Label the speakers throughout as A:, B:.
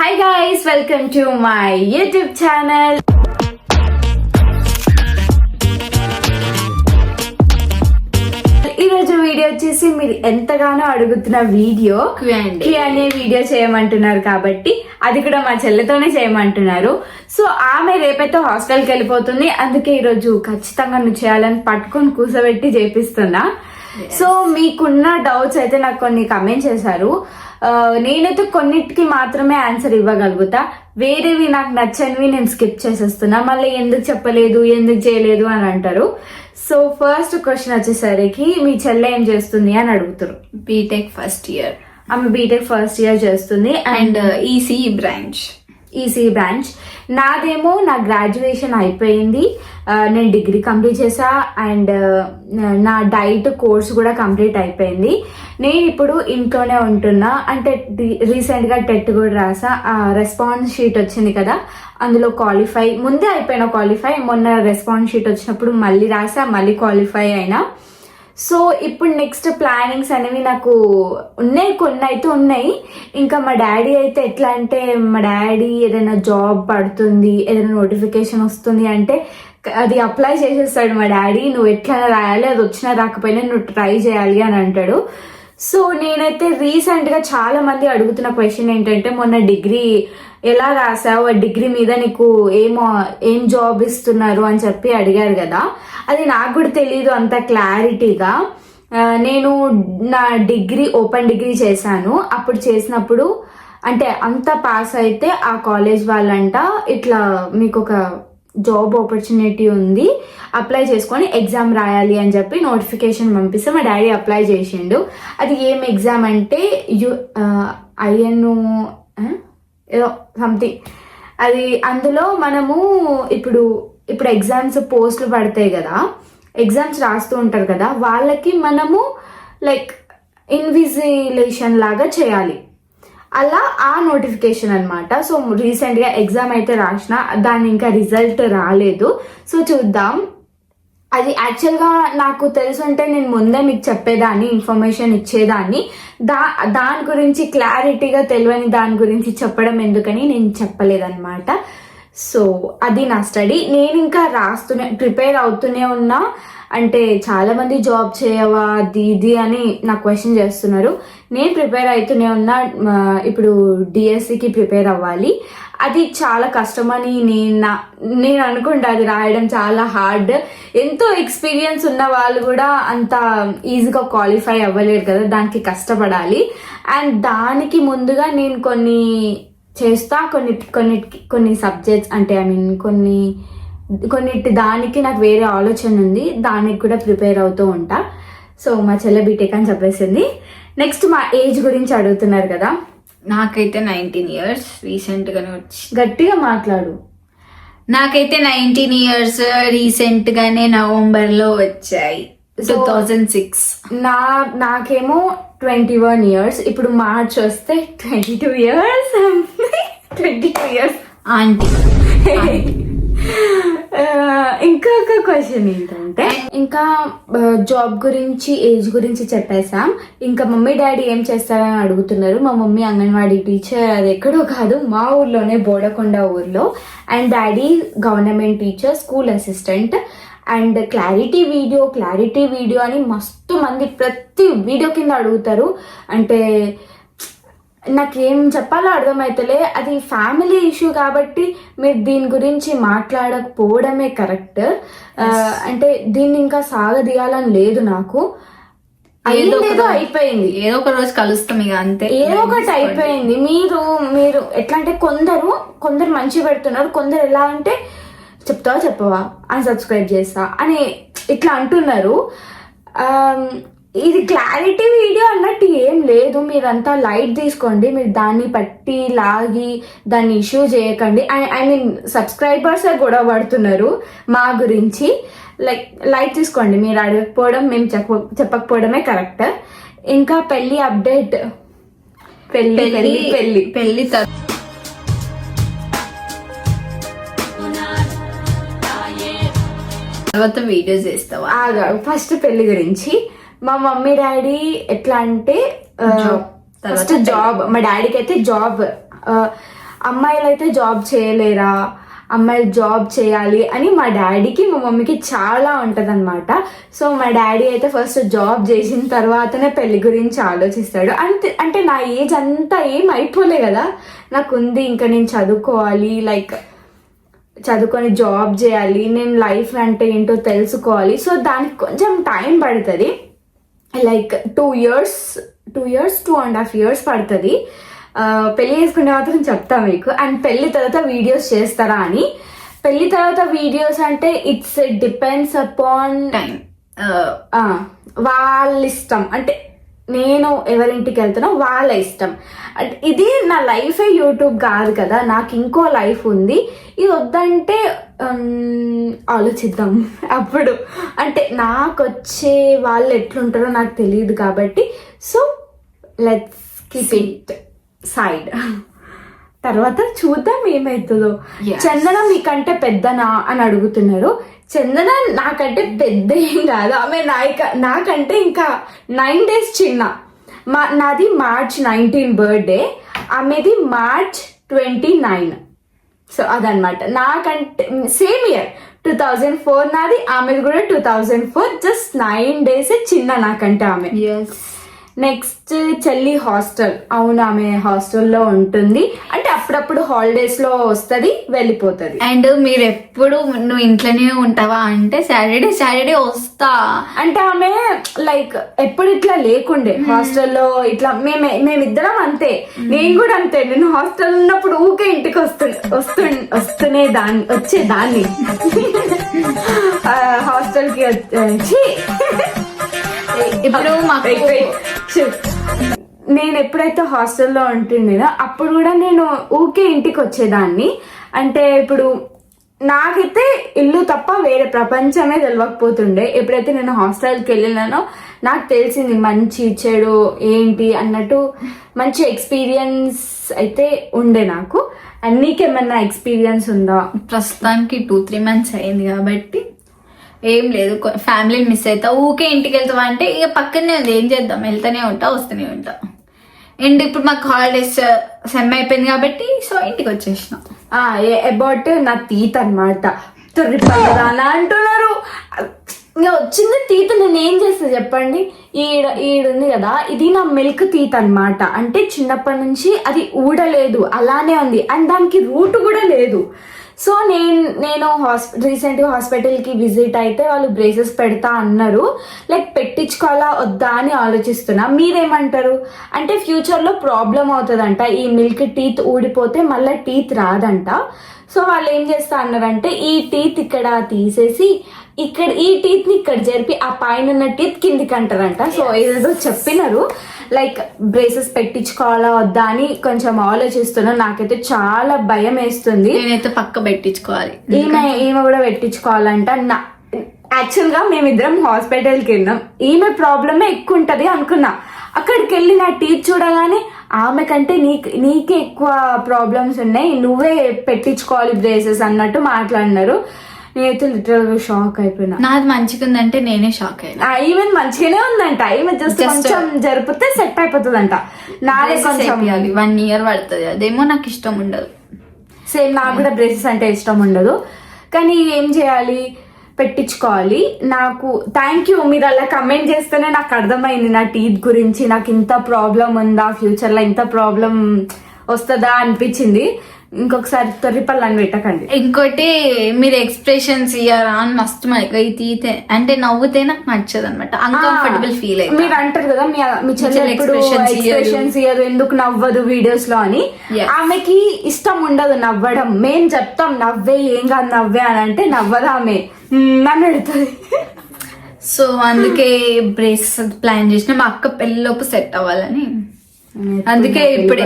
A: Hi guys, welcome to my YouTube channel. ఈరోజు video వచ్చేసి మీరు ఎంతగానో అడుగుతున్న వీడియో Q&A వీడియో చేయమంటున్నారు కాబట్టి అది కూడా మా చెల్లెతోనే చేయమంటున్నారు. సో ఆమె రేపైతే హాస్టల్కి వెళ్ళిపోతుంది, అందుకే ఈరోజు ఖచ్చితంగా నువ్వు చేయాలని పట్టుకొని కూర్చోబెట్టి చేపిస్తున్నా. సో మీకున్న డౌట్స్ అయితే నాకు కొన్ని కమెంట్ చేశారు. నేనైతే కొన్నిటికి మాత్రమే ఆన్సర్ ఇవ్వగలుగుతా, వేరేవి నాకు నచ్చనివి నేను స్కిప్ చేసేస్తున్నా. మళ్ళీ ఎందుకు చెప్పలేదు ఎందుకు చేయలేదు అని అంటారు. సో ఫస్ట్ క్వశ్చన్ వచ్చేసరికి మీ చెల్లె ఏం చేస్తుంది అని అడుగుతారు.
B: B Tech first year.
A: ఆమె బీటెక్ ఫస్ట్ ఇయర్ చేస్తుంది
B: అండ్ ఈసీఈ బ్రాంచ్. నాదేమో నా గ్రాడ్యుయేషన్ అయిపోయింది, నేను డిగ్రీ కంప్లీట్ చేసా అండ్ నా డైట్ కోర్స్ కూడా కంప్లీట్ అయిపోయింది. నేను ఇప్పుడు ఇంట్లోనే ఉంటున్నా. అంటే రీసెంట్గా టెట్ కూడా రాసా, రెస్పాన్స్ షీట్ వచ్చింది కదా, అందులో క్వాలిఫై, ముందే అయిపోయిన క్వాలిఫై, మొన్న రెస్పాన్స్ షీట్ వచ్చినప్పుడు మళ్ళీ రాసా, మళ్ళీ క్వాలిఫై అయినా. సో ఇప్పుడు నెక్స్ట్ ప్లానింగ్స్ అనేవి నాకు ఉన్నాయి, కొన్ని అయితే ఉన్నాయి. ఇంకా మా డాడీ అయితే ఎట్లా అంటే, మా డాడీ ఏదైనా జాబ్ పడుతుంది, ఏదైనా నోటిఫికేషన్ వస్తుంది అంటే అది అప్లై చేసేస్తాడు మా డాడీ. నువ్వు ఎట్లా రాయాలి, అది వచ్చినా రాకపోయినా నువ్వు ట్రై చేయాలి అని అంటాడు. సో నేనైతే రీసెంట్గా చాలా మంది అడుగుతున్న క్వశ్చన్ ఏంటంటే, మొన్న డిగ్రీ ఎలా రాసావు, డిగ్రీ మీద నీకు ఏం జాబ్ ఇస్తున్నారు అని చెప్పి అడిగారు కదా. అది నాకు కూడా తెలీదు అంత క్లారిటీగా. నేను నా డిగ్రీ ఓపెన్ డిగ్రీ చేశాను. అప్పుడు చేసినప్పుడు అంటే అంత పాస్ అయితే ఆ కాలేజ్ వాళ్ళంట ఇట్లా మీకు ఒక జాబ్ ఆపర్చునిటీ ఉంది, అప్లై చేసుకొని ఎగ్జామ్ రాయాలి అని చెప్పి నోటిఫికేషన్ పంపిస్తే మా డాడీ అప్లై చేసిండు. అది ఏం ఎగ్జామ్ అంటే ఐఎన్ఓ ఏదో సంథింగ్. అది అందులో మనము ఇప్పుడు ఎగ్జామ్స్ పోస్టులు పడతాయి కదా, ఎగ్జామ్స్ రాస్తూ ఉంటారు కదా, వాళ్ళకి మనము లైక్ ఇన్విజిలేషన్ లాగా చేయాలి. అలా ఆ నోటిఫికేషన్ అనమాట. సో రీసెంట్గా ఎగ్జామ్ అయితే రాసిన, దాని ఇంకా రిజల్ట్ రాలేదు. సో చూద్దాం. అది యాక్చువల్గా నాకు తెలుసుంటే నేను ముందే మీకు చెప్పేదాన్ని, ఇన్ఫర్మేషన్ ఇచ్చేదాన్ని. దాని గురించి క్లారిటీగా తెలియని దాని గురించి చెప్పడం ఎందుకని నేను చెప్పలేదన్నమాట. సో అది నా స్టడీ. నేను ఇంకా ప్రిపేర్ అవుతూనే ఉన్నా. అంటే చాలా మంది జాబ్ చేయవా అది ఇది అని నాకు క్వశ్చన్ చేస్తున్నారు. నేను ప్రిపేర్ అవుతూనే ఉన్నా. ఇప్పుడు డిఎస్సికి ప్రిపేర్ అవ్వాలి, అది చాలా కష్టమని నేను అనుకుంటా. అది రాయడం చాలా హార్డ్. ఎంతో ఎక్స్పీరియన్స్ ఉన్న వాళ్ళు కూడా అంత ఈజీగా క్వాలిఫై అవ్వలేరు కదా, దానికి కష్టపడాలి. అండ్ దానికి ముందుగా నేను కొన్ని చేస్తా, కొన్ని సబ్జెక్ట్స్ అంటే కొన్నిటి దానికి నాకు వేరే ఆలోచన ఉంది, దానికి కూడా ప్రిపేర్ అవుతూ ఉంటా. సో మా చెల్లె బీటెక్ అని చెప్పేసింది. నెక్స్ట్ మా ఏజ్ గురించి అడుగుతున్నారు కదా. నాకైతే 19 years రీసెంట్ గానే వచ్చి.
A: గట్టిగా మాట్లాడు.
B: నాకైతే 19 years రీసెంట్ గానే నవంబర్ లో వచ్చాయి, 2006.
A: నాకేమో 21 years. ఇప్పుడు మార్చ్ వస్తే 22 years. 22 years
B: aunty.
A: ఇంకా ఒక క్వశ్చన్ ఏంటంటే, ఇంకా జాబ్ గురించి ఏజ్ గురించి చెప్పేసాం. ఇంకా మమ్మీ డాడీ ఏం చేస్తారని అడుగుతున్నారు. మా మమ్మీ అంగన్వాడీ టీచర్, అది ఎక్కడో కాదు మా ఊర్లోనే, బోడకొండ ఊర్లో. And daddy government teacher, school assistant. And clarity video అని మస్తు మంది ప్రతి వీడియో కింద అడుగుతారు. అంటే నాకేం చెప్పాలో అర్థమవుతలే. అది ఫ్యామిలీ ఇష్యూ కాబట్టి మీరు దీని గురించి మాట్లాడకపోవడమే కరెక్ట్. అంటే దీన్ని ఇంకా సాగదీయాలని లేదు నాకు. అయిపోయింది,
B: ఏదో ఒక రోజు కలుస్తాం ఇక, అంతే.
A: ఏదో ఒకటి అయిపోయింది. మీరు ఎట్లా అంటే కొందరు మంచి పెడుతున్నారు, కొందరు ఎలా అంటే చెప్తావా చెప్పవా అని సబ్స్క్రైబ్ చేస్తా అని ఇట్లా అంటున్నారు. ఇది క్లారిటీ వీడియో అన్నట్టు ఏం లేదు. మీరంతా లైట్ తీసుకోండి, మీరు దాన్ని పట్టి లాగి దాన్ని ఇష్యూ చేయకండి. ఐ మీన్ సబ్స్క్రైబర్స్ గొడవ పడుతున్నారు మా గురించి. లైట్ తీసుకోండి. మీరు అడగకపోవడం, మేము చెప్పకపోవడమే కరెక్ట్. ఇంకా పెళ్లి అప్డేట్, పెళ్లి
B: తర్వాత వీడియోస్ చేస్తావా?
A: ఫస్ట్ పెళ్లి గురించి. మా మమ్మీ డాడీ ఎట్లా అంటే, ఫస్ట్ జాబ్, మా డాడీకి అయితే జాబ్ అమ్మాయిలు అయితే జాబ్ చేయలేరా, అమ్మాయిలు జాబ్ చేయాలి అని మా డాడీకి మా మమ్మీకి చాలా ఉంటదన్నమాట. సో మా డాడీ అయితే ఫస్ట్ జాబ్ చేసిన తర్వాతనే పెళ్లి గురించి ఆలోచిస్తాడు. అంటే నా ఏజ్ అంతా ఏం అయిపోలే కదా, నాకు ఉంది ఇంకా నేను చదువుకోవాలి, లైక్ చదువుకొని జాబ్ చేయాలి, నేను లైఫ్ అంటే ఏంటో తెలుసుకోవాలి. సో దానికి కొంచెం టైం పడుతుంది, లైక్ 2 years 2.5 years పడుతుంది. పెళ్లి చేసుకునే మాత్రం చెప్తా మీకు. అండ్ పెళ్లి తర్వాత వీడియోస్ చేస్తారా అని. పెళ్లి తర్వాత వీడియోస్ అంటే ఇట్స్ డిపెండ్స్ అపాన్
B: టైం,
A: వాళ్ళ ఇష్టం. అంటే నేను ఎవరింటికి వెళ్తానో వాళ్ళ ఇష్టం. అంటే ఇది నా లైఫే యూట్యూబ్ కాదు కదా, నాకు ఇంకో లైఫ్ ఉంది. ఇది వద్దంటే ఆలోచిద్దాం అప్పుడు. అంటే నాకు వచ్చే వాళ్ళు ఎట్లుంటారో నాకు తెలియదు కాబట్టి, so let's keep it side. తర్వాత చూద్దాం ఏమవుతుందో. చందన మీకంటే పెద్దనా అని అడుగుతున్నారు. చందన నాకంటే పెద్ద ఏం కాదు, ఆమె నాకంటే ఇంకా 9 days చిన్న. నాది March 19 బర్త్డే, ఆమెది March 29. సో అదనమాట. నాకంటే సేమ్ ఇయర్ 2004 నాది, ఆమెది కూడా 2004. జస్ట్ 9 days చిన్న నాకంటే ఆమె. నెక్స్ట్ చెల్లి హాస్టల్. అవును, ఆమె హాస్టల్లో ఉంటుంది. అంటే అప్పుడప్పుడు హాలిడేస్ లో వస్తుంది, వెళ్ళిపోతుంది.
B: అండ్ మీరు ఎప్పుడు నువ్వు ఇంట్లోనే ఉంటావా అంటే సాటర్డే వస్తా
A: అంటే ఆమె లైక్ ఎప్పుడు ఇట్లా లేకుండే హాస్టల్లో. ఇట్లా మేమిద్దరం అంతే, నేను కూడా అంతే. నేను హాస్టల్ ఉన్నప్పుడు ఊకే ఇంటికి వచ్చేదాన్ని హాస్టల్ కి వచ్చి.
B: ఇప్పుడు
A: నేను ఎప్పుడైతే హాస్టల్లో ఉంటుండేనో అప్పుడు కూడా నేను ఊకే ఇంటికి వచ్చేదాన్ని. అంటే ఇప్పుడు నాకైతే ఇల్లు తప్ప వేరే ప్రపంచమే తెలియకపోతుండే. ఎప్పుడైతే నేను హాస్టల్కి వెళ్ళినానో నాకు తెలిసింది మంచి చెడు ఏంటి అన్నట్టు. మంచి ఎక్స్పీరియన్స్ అయితే ఉండే నాకు. నీకేమన్నా ఎక్స్పీరియన్స్ ఉందా?
B: ప్రస్తుతానికి 2-3 months అయింది కాబట్టి ఏం లేదు. ఫ్యామిలీని మిస్ అవుతా. ఊకే ఇంటికి వెళ్తావా అంటే ఇక పక్కనే ఉంది, ఏం చేద్దాం, వెళ్తూనే ఉంటా, వస్తూనే ఉంటా. అండ్ ఇప్పుడు మాకు హాలిడేస్ సెమ్ అయిపోయింది కాబట్టి సో ఇంటికి వచ్చేసిన.
A: అబౌట్ నా తీత్ అనమాట. తొర్రిపల్లదానా అంటున్నారు. ఇంకా వచ్చింది తీత్. నేను ఏం చేస్తా చెప్పండి? ఈడుంది కదా, ఇది నా మిల్క్ తీత్ అనమాట. అంటే చిన్నప్పటి నుంచి అది ఊడలేదు, అలానే ఉంది. అండ్ దానికి రూట్ కూడా లేదు. సో నేను రీసెంట్గా హాస్పిటల్కి విజిట్ అయితే వాళ్ళు బ్రేసెస్ పెడతా అన్నారు. లైక్ పెట్టించుకోవాలా వద్దా అని ఆలోచిస్తున్నా. మీరేమంటారు? అంటే ఫ్యూచర్లో ప్రాబ్లం అవుతుందంట, ఈ మిల్క్ టీత్ ఊడిపోతే మళ్ళీ టీత్ రాదంట. సో వాళ్ళు ఏం చేస్తా అన్నారంటే ఈ టీత్ ఇక్కడ తీసేసి ఇక్కడ ఈ టీత్ ని ఇక్కడ జరిపి ఆ పైన ఉన్న టీత్ కిందికి అంటారంట. సో ఏదేదో చెప్పినారు. లైక్ బ్రేసెస్ పెట్టించుకోవాలా వద్దా అని కొంచెం ఆలోచిస్తున్నా. నాకైతే చాలా భయం వేస్తుంది.
B: నేనైతే పక్క పెట్టించుకోవాలి,
A: ఈమె కూడా పెట్టించుకోవాలంట. యాక్చువల్ గా మేమిద్దరం హాస్పిటల్కి వెళ్ళినాం. ఈమె ప్రాబ్లమే ఎక్కువ ఉంటది అనుకున్నా. అక్కడికి వెళ్ళి నా టీత్ చూడగానే ఆమె కంటే నీకే ఎక్కువ ప్రాబ్లమ్స్ ఉన్నాయి, నువ్వే పెట్టించుకోవాలి బ్రేసెస్ అన్నట్టు మాట్లాడినారు. నేనైతే లిటరల్ గా షాక్ అయిపోయినా.
B: నాది మంచిగా ఉందంటే నేనే షాక్ అయినా.
A: ఈవెన్ మంచిగానే ఉందంట. ఈవెన్ జస్ట్ కొంచెం జరిపితే సెట్ అయిపోతుందంట. నాదే కొంచెం
B: 1 year పడుతుంది. అదేమో నాకు ఇష్టం ఉండదు.
A: సేమ్ నాకు కూడా బ్రేసెస్ అంటే ఇష్టం ఉండదు. కానీ ఏం చేయాలి, పెట్టించుకోవాలి. నాకు థ్యాంక్ యూ, మీరు అలా కమెంట్ చేస్తేనే నాకు అర్థమైంది నా టీత్ గురించి. నాకు ఇంత ప్రాబ్లం ఉందా, ఫ్యూచర్ లో ఇంత ప్రాబ్లం వస్తుందా అనిపించింది. ఇంకొకసారి తొర్రిపల్లి అని పెట్టకండి.
B: ఇంకోటి, మీరు ఎక్స్ప్రెషన్స్ ఇయ్యారా అని మస్తు ఈ తీతే అంటే నవ్వుతే నాకు నచ్చదు అనమాట. అన్కంఫర్టబుల్ ఫీల్ అయ్యి.
A: మీరు అంటారు కదా మీ చెల్లెలు ఎక్స్ప్రెషన్స్ ఇయ్యదు, ఎందుకు నవ్వదు వీడియోస్ లో అని. ఆమెకి ఇష్టం ఉండదు నవ్వడం. మేం చెప్తాం నవ్వే, ఏం కాదు నవ్వే అని అంటే నవ్వదు ఆమె, నన్ను అడుగుతుంది.
B: సో అందుకే బ్రేసెస్ ప్లాన్ చేసిన మా అక్క పెళ్ళిలోపు సెట్ అవ్వాలని. అందుకే ఇప్పుడే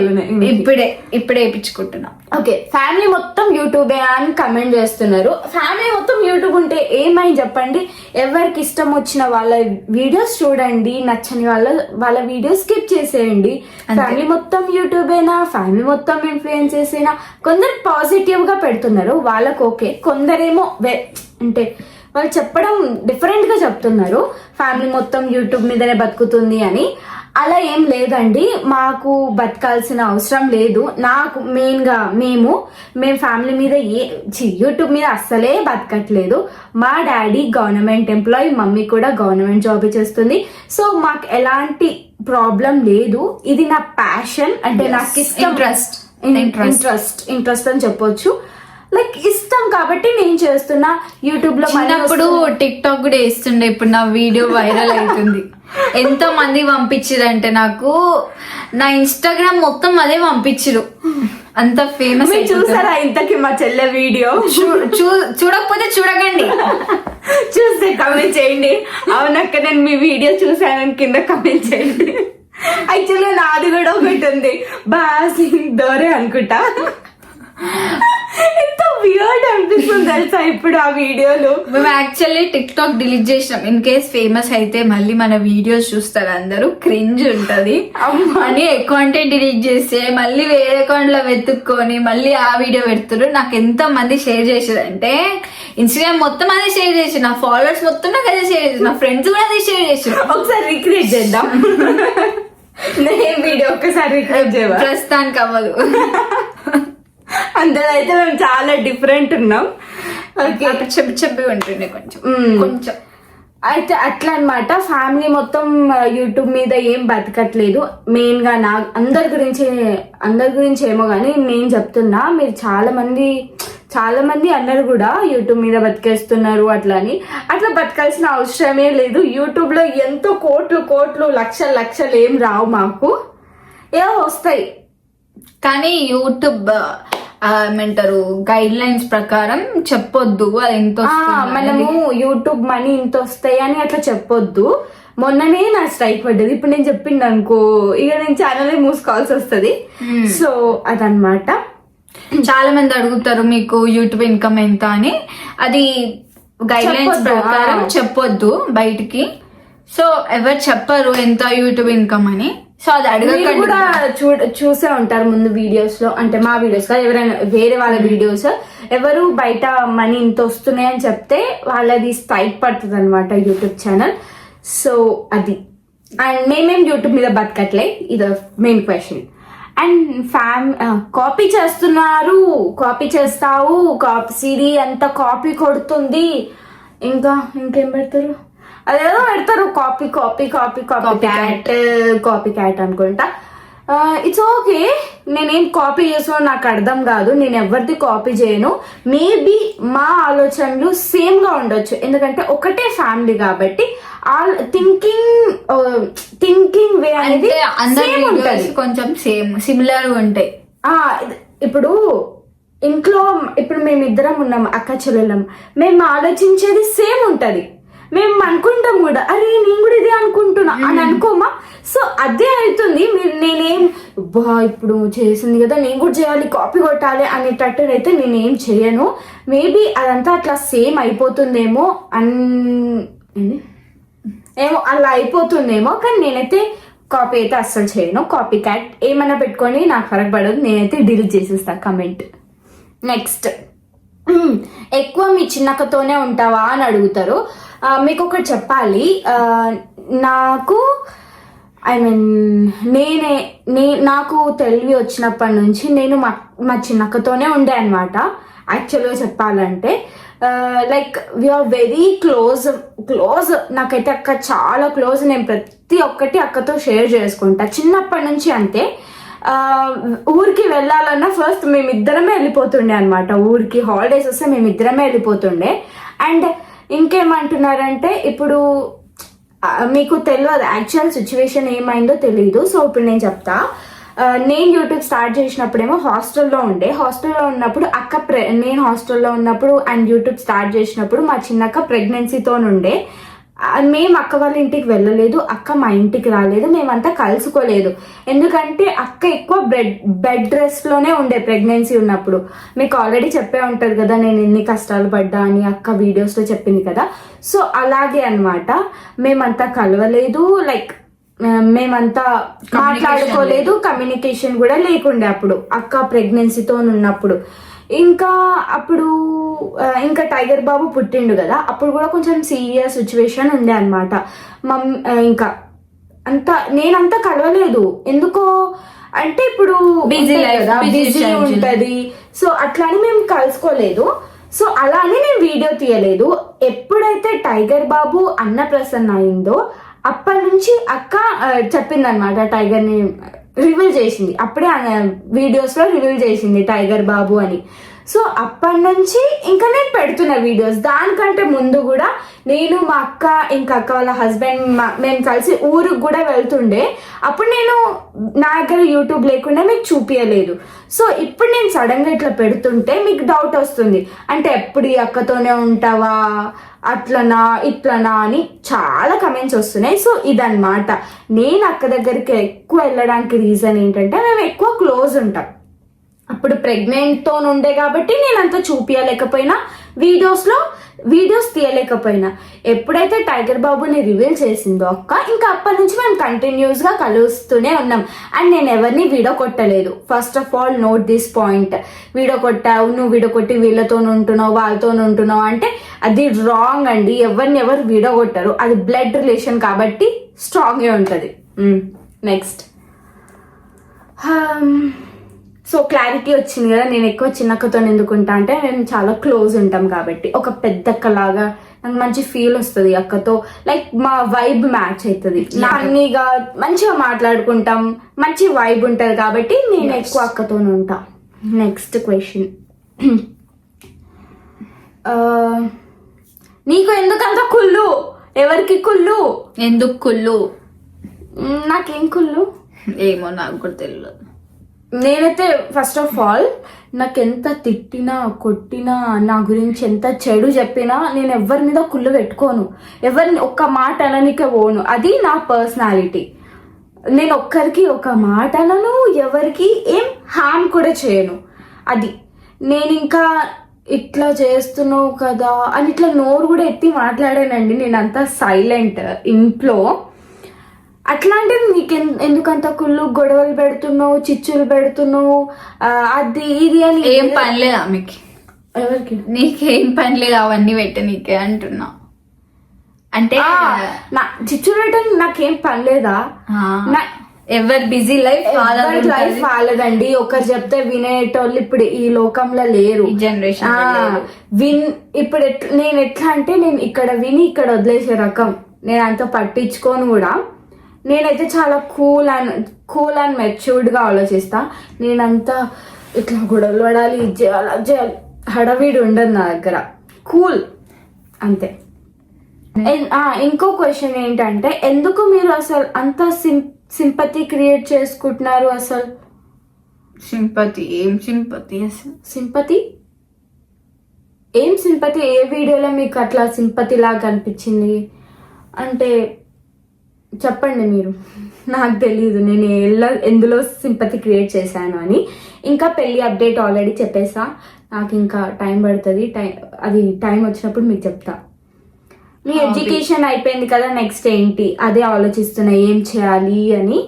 B: వేయించుకుంటున్నా.
A: ఓకే, ఫ్యామిలీ మొత్తం యూట్యూబే అని కమెంట్ చేస్తున్నారు. ఫ్యామిలీ మొత్తం యూట్యూబ్ ఉంటే ఏమైంది చెప్పండి? ఎవరికి ఇష్టం వచ్చిన వాళ్ళ వీడియోస్ చూడండి, నచ్చని వాళ్ళ వీడియోస్ స్కిప్ చేసేయండి. ఫ్యామిలీ మొత్తం యూట్యూబేనా, ఫ్యామిలీ మొత్తం ఇన్ఫ్లుయెన్సెస్ అయినా. కొందరు పాజిటివ్ గా పెడుతున్నారు, వాళ్ళకు ఓకే. కొందరేమో అంటే వాళ్ళు చెప్పడం డిఫరెంట్ గా చెప్తున్నారు, ఫ్యామిలీ మొత్తం యూట్యూబ్ మీదనే బతుకుతుంది అని. అలా ఏం లేదండి, మాకు బతకాల్సిన అవసరం లేదు. నాకు మెయిన్గా మేము ఫ్యామిలీ మీద యూట్యూబ్ మీద అస్సలే బతకట్లేదు. మా డాడీ గవర్నమెంట్ ఎంప్లాయీ, మమ్మీ కూడా గవర్నమెంట్ జాబ్ చేస్తుంది. సో మాకు ఎలాంటి ప్రాబ్లం లేదు. ఇది నా ప్యాషన్, అంటే నాకు ఇష్టం, ఇంట్రెస్ట్ అని చెప్పొచ్చు. లైక్ ఇష్టం కాబట్టి నేను చేస్తున్నా. యూట్యూబ్ లో
C: చిన్నప్పుడు టిక్ టాక్ కూడా వేస్తుండే, ఇప్పుడు నా వీడియో వైరల్ అవుతుంది. ఎంతో మంది పంపించిరంటే నాకు నా ఇన్స్టాగ్రామ్ మొత్తం అదే పంపించిరు, అంత ఫేమస్.
A: చూసారా ఇంతకి మా చెల్లె వీడియో?
C: చూడకపోతే చూడకండి,
A: చూస్తే కమెంట్ చేయండి. అవునక్క నేను మీ వీడియో చూసాను కింద కమెంట్ చేయండి. యాక్చువల్గా నాది కూడా ఒకటి ఉంది, బాసింగ్ దోరే అనుకుంటా. ఎంత వియర్డ్ అనిపిస్తుంది తెలుసా ఇప్పుడు ఆ వీడియోలు.
C: మేము యాక్చువల్లీ టిక్ టాక్ డిలీట్ చేసినాం, ఇన్ కేస్ ఫేమస్ అయితే మళ్ళీ మన వీడియోస్ చూస్తారు అందరూ, క్రింజ్ ఉంటది అని అకౌంట్ డిలీట్ చేస్తే మళ్ళీ వేరే అకౌంట్ లో వెతుక్కొని మళ్ళీ ఆ వీడియో పెడుతున్నారు. నాకు ఎంత మంది షేర్ చేసారు అంటే ఇన్స్టాగ్రామ్ మొత్తం అదే షేర్ చేసి, నా ఫాలోవర్స్ మొత్తం నాకు అదే షేర్ చేసి, నా ఫ్రెండ్స్ కూడా అదే షేర్ చేసారు.
A: ఒకసారి రిక్రియేట్ చేద్దాం. నేను వీడియో ఒక్కసారి రిక్రియేట్ చేయాలి,
C: ప్రస్తుతానికి అవ్వదు.
A: అందరూ అయితే మేము చాలా డిఫరెంట్ ఉన్నాం.
C: చెప్పి ఉంటుండే కొంచెం కొంచెం.
A: అయితే అట్లా అన్నమాట. ఫ్యామిలీ మొత్తం యూట్యూబ్ మీద ఏం బతకట్లేదు. మెయిన్ గా అందరి గురించి ఏమో కానీ నేను చెప్తున్నా, మీరు చాలా మంది అన్నారు కూడా యూట్యూబ్ మీద బతికేస్తున్నారు అట్లా అని. అట్లా బతకాల్సిన అవసరమే లేదు. యూట్యూబ్ లో ఎంతో కోట్లు లక్షలు ఏం రావు, మాకు ఏవో వస్తాయి.
C: కానీ యూట్యూబ్ ఏమంటారు గైడ్ లైన్స్ ప్రకారం చెప్పొద్దు అది ఎంత.
A: మనము యూట్యూబ్ మనీ ఇంత వస్తాయి అని అట్లా చెప్పొద్దు. మొన్ననే నా స్ట్రైక్ పడ్డది. ఇప్పుడు నేను చెప్పింది అనుకో, ఇక నేను ఛానల్ మూసుకోవాల్సి వస్తుంది. సో అదనమాట.
C: చాలా మంది అడుగుతారు మీకు యూట్యూబ్ ఇన్కమ్ ఎంత అని, అది గైడ్ లైన్స్ ప్రకారం చెప్పొద్దు బయటికి. సో ఎవరు చెప్పరు ఎంత యూట్యూబ్ ఇన్కమ్ అని. సో అది అడగకుండా
A: కూడా చూసే ఉంటారు ముందు వీడియోస్ లో, అంటే మా వీడియోస్ కాదు, ఎవరైనా వేరే వాళ్ళ వీడియోస్, ఎవరు బయట మనీ ఇంత వస్తున్నాయి అని చెప్తే వాళ్ళది స్ట్రైక్ పడుతుంది అనమాట యూట్యూబ్ ఛానల్. సో అది. అండ్ మేమేం యూట్యూబ్ మీద బతకట్లే, ఇది మెయిన్ క్వశ్చన్. అండ్ కాపీ చేస్తున్నారు, కాపీ చేస్తావు, సిరి అంత కాపీ కొడుతుంది, ఇంకేం పెడతారు, అదేదో పెడతారు కాపీ క్యాట్ అనుకుంటా. ఇట్స్ ఓకే, నేనేం కాపీ చేసానో నాకు అర్థం కాదు, నేను ఎవరిది కాపీ చేయను. మేబీ మా ఆలోచనలు సేమ్ గా ఉండొచ్చు, ఎందుకంటే ఒకటే ఫ్యామిలీ కాబట్టి థింకింగ్ వే అనేది
C: కొంచెం సిమిలర్ ఉంటాయి.
A: ఇప్పుడు ఇంట్లో ఇప్పుడు మేమిద్దరం ఉన్నాం, అక్క చెల్లెలం, మేము ఆలోచించేది సేమ్ ఉంటది. మేము అనుకుంటాం కూడా, అరే నేను కూడా ఇదే అనుకుంటున్నా అని అనుకోమా. సో అదే అవుతుంది. నేనేం ఇప్పుడు చేసింది కదా నేను కూడా చేయాలి, కాపీ కొట్టాలి అనేటట్టు అయితే నేనేం చేయను. మేబీ అదంతా అట్లా సేమ్ అయిపోతుందేమో ఏమో అలా అయిపోతుందేమో, కానీ నేనైతే కాపీ అయితే అస్సలు చేయను. కాపీ క్యాట్ ఏమైనా పెట్టుకొని నాకు ఫరక్ పడదు, నేనైతే డిలీట్ చేసేస్తా కమెంట్. నెక్స్ట్, ఎక్కువ మీ చిన్నక్కతోనే ఉంటావా అని అడుగుతారు. మీకు ఒకటి చెప్పాలి, నాకు నాకు తెలివి వచ్చినప్పటి నుంచి నేను మా చిన్నక్కతోనే ఉండే అనమాట. యాక్చువల్గా చెప్పాలంటే లైక్ వీఆర్ వెరీ క్లోజ్. నాకైతే అక్క చాలా క్లోజ్. నేను ప్రతి ఒక్కటి అక్కతో షేర్ చేసుకుంటా చిన్నప్పటి నుంచి. అంతే, ఊరికి వెళ్ళాలన్నా ఫస్ట్ మేమిద్దరమే వెళ్ళిపోతుండే అనమాట. ఊరికి హాలిడేస్ వస్తే మేమిద్దరమే వెళ్ళిపోతుండే. అండ్ ఇంకేమంటున్నారంటే, ఇప్పుడు మీకు తెలియదు యాక్చువల్ సిచ్యువేషన్ ఏమైందో తెలియదు. సో ఇప్పుడు నేను చెప్తా. నేను యూట్యూబ్ స్టార్ట్ చేసినప్పుడేమో హాస్టల్లో ఉన్నప్పుడు నేను హాస్టల్లో ఉన్నప్పుడు అండ్ యూట్యూబ్ స్టార్ట్ చేసినప్పుడు మా చిన్నక్క ప్రెగ్నెన్సీతో ఉండే. మేము అక్క వాళ్ళ ఇంటికి వెళ్ళలేదు, అక్క మా ఇంటికి రాలేదు, మేమంతా కలుసుకోలేదు. ఎందుకంటే అక్క ఎక్కువ బెడ్ రెస్ట్ లోనే ఉండే ప్రెగ్నెన్సీ ఉన్నప్పుడు. మీకు ఆల్రెడీ చెప్పే ఉంటది కదా నేను ఎన్ని కష్టాలు పడ్డా అని, అక్క వీడియోస్ లో చెప్పింది కదా. సో అలాగే అన్నమాట, మేమంతా కలవలేదు, లైక్ మేమంతా మాట్లాడుకోలేదు, కమ్యూనికేషన్ కూడా లేకుండే అప్పుడు అక్క ప్రెగ్నెన్సీతో ఉన్నప్పుడు. ఇంకా టైగర్ బాబు పుట్టిండు కదా, అప్పుడు కూడా కొంచెం సీరియస్ సిచ్యువేషన్ ఉండే అనమాట. ఇంకా
B: నేనంతా కలవలేదు. ఎందుకో అంటే ఇప్పుడు
C: Busy life, busy
B: busy
C: schedule.
B: ఉంటది. సో అట్లా అని మేము కలుసుకోలేదు. సో అలా అని నేను వీడియో తీయలేదు. ఎప్పుడైతే టైగర్ బాబు అన్నప్రసన్న అయిందో అప్పటి నుంచి అక్క చెప్పిందనమాట, టైగర్ ని రివీల్ చేసింది. అప్పుడే వీడియోస్ లో రివీల్ చేసింది టైగర్ బాబు అని. సో అప్పటి నుంచి ఇంకా నేను పెడుతున్న వీడియోస్. దానికంటే ముందు కూడా నేను మా అక్క ఇంకా అక్క వాళ్ళ హస్బెండ్ మేము కలిసి ఊరికి కూడా వెళ్తుండే. అప్పుడు నేను నా దగ్గర యూట్యూబ్ లేకుండా మీకు చూపించలేదు. సో ఇప్పుడు నేను సడన్ గా ఇట్లా పెడుతుంటే మీకు డౌట్ వస్తుంది, అంటే ఎప్పుడు ఈ అక్కతోనే ఉంటావా, అట్లనా ఇట్లనా అని చాలా కమెంట్స్ వస్తున్నాయి. సో ఇదన్నమాట, నేను అక్క దగ్గరికి ఎక్కువ వెళ్ళడానికి రీజన్ ఏంటంటే మేము ఎక్కువ క్లోజ్ ఉంటాం. అప్పుడు ప్రెగ్నెంట్ తో ఉండే కాబట్టి నేను అంత చూపించలేకపోయినా, వీడియోస్ తీయలేకపోయినా. ఎప్పుడైతే టైగర్ బాబుని రివీల్ చేసిందో అక్క, ఇంకా అప్పటి నుంచి మేము కంటిన్యూస్ గా కలుస్తూనే ఉన్నాం. అండ్ నేను ఎవరిని వీడియో కొట్టలేదు. First of all note this point. Video కొట్టావు, నువ్వు వీడియో కొట్టి వీళ్ళతో ఉంటున్నావు, వాళ్ళతో ఉంటున్నావు అంటే అది రాంగ్ అండి. ఎవరు వీడియో కొట్టారు, అది బ్లడ్ రిలేషన్ కాబట్టి స్ట్రాంగ్ గా ఉంటది. నెక్స్ట్, సో క్లారిటీ వచ్చింది కదా. నేను ఎక్కువ చిన్నక్కతో ఎందుకుంటా అంటే మేము చాలా క్లోజ్ ఉంటాం కాబట్టి. ఒక పెద్ద అక్కలాగా నాకు మంచి ఫీల్ వస్తుంది అక్కతో. లైక్ మా వైబ్ మ్యాచ్ అవుతుంది. అన్నీగా మంచిగా మాట్లాడుకుంటాం, మంచి వైబ్ ఉంటుంది కాబట్టి నేను ఎక్కువ అక్కతోనే ఉంటా. నెక్స్ట్ క్వశ్చన్, నీకు ఎందుకంత కుళ్ళు? ఎవరికి కుళ్ళు?
C: ఎందుకు కుళ్ళు?
B: నాకేం కుళ్ళు
C: ఏమో నాకు కూడా తెలియదు.
B: నేనైతే ఫస్ట్ ఆఫ్ ఆల్ నాకు ఎంత తిట్టినా కొట్టినా నా గురించి ఎంత చెడు చెప్పినా నేను ఎవరి మీద కుళ్ళు పెట్టుకోను, ఎవరిని ఒక్క మాట అననికే పోను. అది నా పర్సనాలిటీ. నేను ఒక్కరికి ఒక మాట అనను, ఎవరికి ఏం హామ్ కూడా చేయను. అది నేను ఇంకా ఇట్లా చేస్తున్నావు కదా అని ఇట్లా నోరు కూడా ఎత్తి మాట్లాడానండి. నేనంతా సైలెంట్ ఇంట్లో. అట్లాంటిది నీకు ఎందుకంత కుళ్ళు? గొడవలు పెడుతున్నావు, చిచ్చులు పెడుతున్నావు, అది ఇది అని.
C: ఏం పని లేదా మీకు?
B: ఎవరికి?
C: నీకేం పని లేదు అవన్నీ పెట్ట నీకే అంటున్నా. అంటే
B: చిచ్చులు పెట్టడం నాకేం పని లేదా?
C: ఎవరి బిజీ లైఫ్
B: లైఫ్ వాళ్ళదండి. ఒకరు చెప్తే వినేటోళ్ళు ఇప్పుడు ఈ లోకంలో లేరు.
C: జనరేషన్
B: ఇప్పుడు నేను ఎట్లా అంటే నేను ఇక్కడ విని ఇక్కడ వదిలేసే రకం. నేను అంత పట్టించుకోను కూడా. నేనైతే చాలా కూల్ అండ్ మెచ్యూర్డ్ గా ఆలోచిస్తా. నేనంతా ఇట్లా గొడవలు పడాలి, ఇది చేయాలి, అది చేయాలి, హడావిడి ఉండదు నా దగ్గర. కూల్ అంతే. ఇంకో క్వశ్చన్ ఏంటంటే, ఎందుకు మీరు అసలు అంత సింపతి క్రియేట్ చేసుకుంటున్నారు? అసలు
C: సింపతి ఏం సింపతి? అసలు
B: సింపతి ఏ వీడియోలో మీకు అట్లా సింపతి లాగా అనిపించింది అంటే చెప్పండి మీరు. నాకు తెలియదు నేను ఎందులో సింపతి క్రియేట్ చేశాను అని. ఇంకా పెళ్లి అప్డేట్ ఆల్రెడీ చెప్పేసా. నాకు ఇంకా టైం పడుతుంది. అది టైం వచ్చినప్పుడు మీకు చెప్తా. మీ ఎడ్యుకేషన్ అయిపోయింది కదా, నెక్స్ట్ ఏంటి అదే ఆలోచిస్తున్నా, ఏం చేయాలి అని.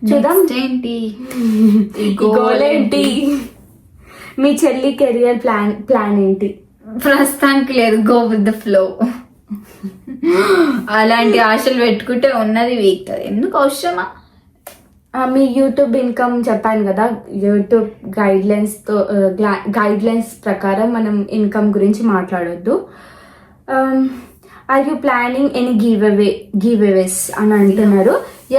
B: చూద్దాం.
C: ఏంటి
B: గోల్ ఏంటి? మీ చెల్లి కెరియర్ ప్లాన్ ఏంటి?
C: ప్రస్తుతానికి లేదు, గో విత్ ద ఫ్లో. అలాంటి ఆశలు పెట్టుకుంటే ఉన్నది వీక్తుంది. ఎందుకు అవసరమా?
B: మీ యూట్యూబ్ ఇన్కమ్ చెప్పాను కదా, యూట్యూబ్ గైడ్లైన్స్ ప్రకారం మనం ఇన్కమ్ గురించి మాట్లాడొద్దు. Are you planning any giveaways అని అంటున్నారు.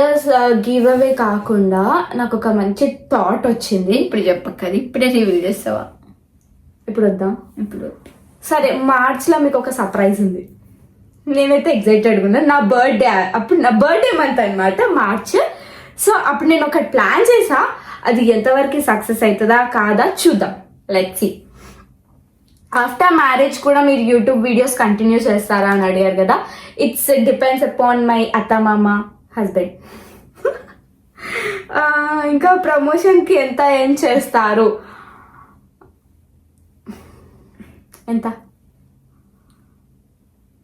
B: ఎస్, గివ్ అవే కాకుండా నాకు ఒక మంచి థాట్ వచ్చింది.
C: ఇప్పుడు చెప్పక్కది, ఇప్పుడే రివీల్ చేస్తావా?
B: ఇప్పుడు వద్దాం.
C: ఇప్పుడు
B: సరే, మార్చ్లో మీకు ఒక సర్ప్రైజ్ ఉంది. నేనైతే ఎక్సైటెడ్గా ఉన్నా. నా బర్త్డే మంత్ అనమాట, మార్చ్. సో అప్పుడు నేను ఒకటి ప్లాన్ చేసా. అది ఎంతవరకు సక్సెస్ అవుతుందా కాదా చూద్దాం. Let's see. ఆఫ్టర్ మ్యారేజ్ కూడా మీరు యూట్యూబ్ వీడియోస్ కంటిన్యూ చేస్తారా అని అడిగారు కదా. ఇట్స్ డిపెండ్స్ అపాన్ మై అత్త మామ హస్బెండ్. ఇంకా ప్రమోషన్కి ఎంత ఏం చేస్తారు? ఎంత?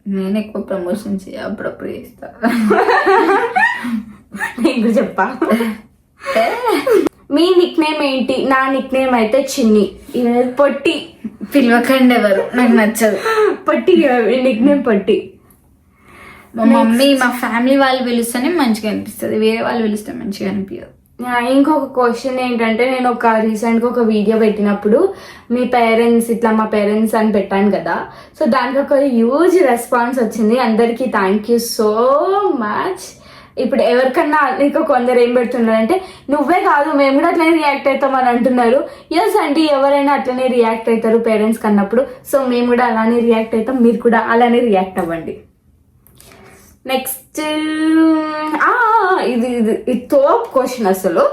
C: నేను ఎక్కువ ప్రమోషన్స్ అప్పుడప్పుడు చేస్తా.
B: నీకు చెప్పా. మీ నిక్ నేమ్ ఏంటి? నా నిక్ నేమ్ అయితే చిన్ని. పొట్టి.
C: పిలవకండి ఎవరు, నాకు నచ్చదు.
B: పొట్టి నిక్ నేమ్ పొట్టి.
C: మా మమ్మీ మా ఫ్యామిలీ వాళ్ళు పిలుస్తేనే మంచిగా అనిపిస్తుంది, వేరే వాళ్ళు పిలిస్తే మంచిగా అనిపించదు.
A: ఇంకొక క్వశ్చన్ ఏంటంటే, నేను రీసెంట్ గా ఒక వీడియో పెట్టినప్పుడు మీ పేరెంట్స్ ఇట్లా మా పేరెంట్స్ అని పెట్టాను కదా, సో దానికి ఒక హ్యూజ్ రెస్పాన్స్ వచ్చింది. అందరికి థ్యాంక్ యూ సో మచ్. ఇప్పుడు ఎవరికన్నా ఇంకా కొందరు ఏం పెడుతున్నారంటే, నువ్వే కాదు మేము కూడా అట్లనే రియాక్ట్ అవుతాం అని అంటున్నారు. ఎస్ అండి, ఎవరైనా అట్లనే రియాక్ట్ అవుతారు పేరెంట్స్ కన్నప్పుడు. సో మేము కూడా అలానే రియాక్ట్ అవుతాం, మీరు కూడా అలానే రియాక్ట్ అవ్వండి. నెక్స్ట్ ఇది తోప్ క్వశ్చన్ అసలు.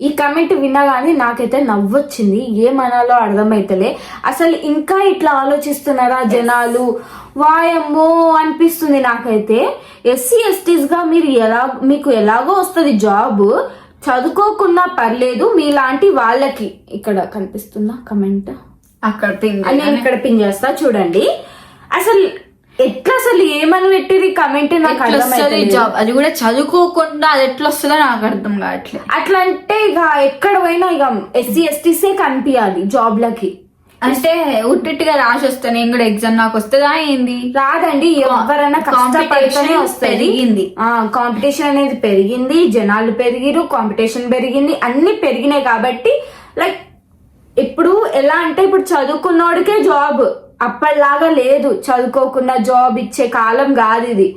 A: ఈ కమెంట్ వినగానే నాకైతే నవ్వొచ్చింది, ఏమనాలో అర్థమైతలే. అసలు ఇంకా ఇట్లా ఆలోచిస్తున్నారా జనాలు, వాయమ్మో అనిపిస్తుంది నాకైతే. ఎస్సీ ఎస్టీస్ గా మీకు ఎలాగో వస్తుంది జాబ్, చదువుకోకున్నా పర్లేదు మీలాంటి వాళ్ళకి. ఇక్కడ కనిపిస్తుందా కమెంట్?
C: అక్కడ
A: నేను ఇక్కడ పిన్ చేస్తా చూడండి. అసలు ఎట్లా, అసలు ఏమని పెట్టింది కమెంట్ నాకు అర్థమైంది.
C: జాబ్ అది కూడా చదువుకోకుండా అది ఎట్లా వస్తుందో నాకు అర్థం కావట్లేదు.
A: అట్లా అంటే ఇక ఎక్కడ పోయినా ఇక ఎస్సీ ఎస్టీసే కనిపించాలి జాబ్లకి.
C: అంటే ఉట్టిగా రాసి వస్తే నేను కూడా ఎగ్జామ్ నాకు వస్తుందా ఏంది?
A: రాదండి, ఎవరైనా కష్టపడితేనే వస్తుంది. కాంపిటీషన్ అనేది పెరిగింది, జనాలు పెరిగిరు, కాంపిటీషన్ పెరిగింది, అన్ని పెరిగినాయి. కాబట్టి లైక్ ఇప్పుడు ఎలా అంటే, ఇప్పుడు చదువుకున్నోడికే జాబ్, అప్పటిలాగా లేదు. చదువుకోకుండా జాబ్ ఇచ్చే కాలం కాదు ఇది.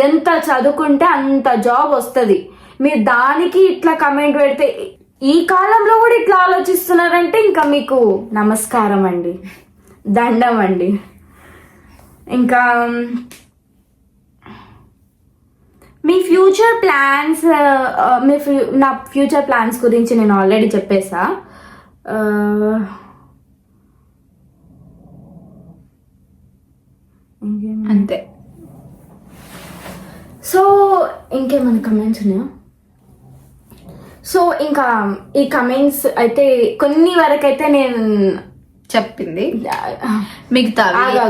A: ఎంత చదువుకుంటే అంత జాబ్ వస్తుంది. మీరు దానికి ఇట్లా కమెంట్ పెడితే, ఈ కాలంలో కూడా ఇట్లా ఆలోచిస్తున్నారంటే ఇంకా మీకు నమస్కారం అండి, దండం అండి. ఇంకా మీ ఫ్యూచర్ ప్లాన్స్, నా ఫ్యూచర్ ప్లాన్స్ గురించి నేను ఆల్రెడీ చెప్పేసా.
C: అంతే.
A: సో ఇంకేమైనా కమెంట్స్ ఉన్నాయా? సో ఇంకా ఈ కమెంట్స్ అయితే కొన్ని వరకు అయితే నేను
C: చెప్పింది, మిగతా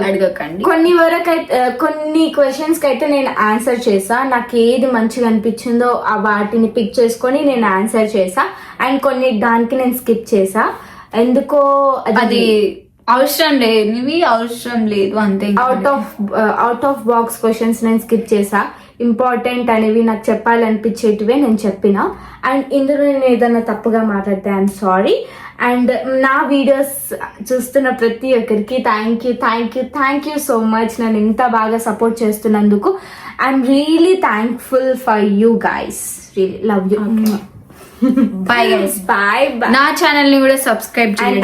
C: అడగకండి.
A: కొన్ని వరకు అయితే కొన్ని క్వశ్చన్స్ కి అయితే నేను ఆన్సర్ చేసా. నాకు ఏది మంచిగా అనిపించిందో ఆ వాటిని పిక్ చేసుకొని నేను ఆన్సర్ చేసా. అండ్ కొన్ని దానికి నేను స్కిప్ చేసా. ఎందుకో
C: అది అవసరం లేనివి అవసరం లేదు అంతే.
A: అవుట్ ఆఫ్ బాక్స్ క్వశ్చన్స్ నేను స్కిప్ చేసా. ఇంపార్టెంట్ అనేవి నాకు చెప్పాలనిపించేటివే నేను చెప్పిన. అండ్ ఇందులో నేను ఏదైనా తప్పుగా మాట్లాడితే ఐఎమ్ సారీ. అండ్ నా వీడియోస్ చూస్తున్న ప్రతి ఒక్కరికి థ్యాంక్ యూ సో మచ్. నన్ను ఇంత బాగా సపోర్ట్ చేస్తున్నందుకు I'm really thankful for you guys. Really love you.
C: Bye guys.
A: Bye.
C: నా ఛానల్ ని కూడా సబ్స్క్రైబ్
A: చేయండి,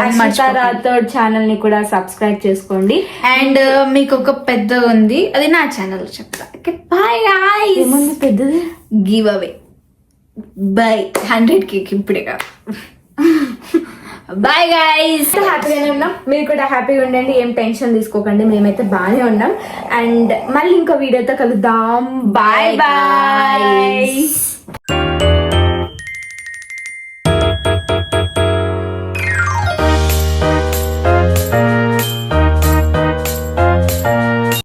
A: ఛానల్ ని కూడా సబ్స్క్రైబ్ చేసుకోండి.
C: అండ్ మీకు ఒక పెద్ద ఉంది, అది నా ఛానల్ చెప్తా. Bye guys.
A: ఏముంది పెద్దది?
C: గివ్ అవే బై 100K ఇప్పుడే. Bye guys.
A: హ్యాపీగానే ఉన్నాం, మీరు కూడా హ్యాపీగా ఉండండి, ఏం టెన్షన్ తీసుకోకండి. మేమైతే బాగానే ఉన్నాం. అండ్ మళ్ళీ ఇంకో వీడియోతో కలుద్దాం. Bye bye.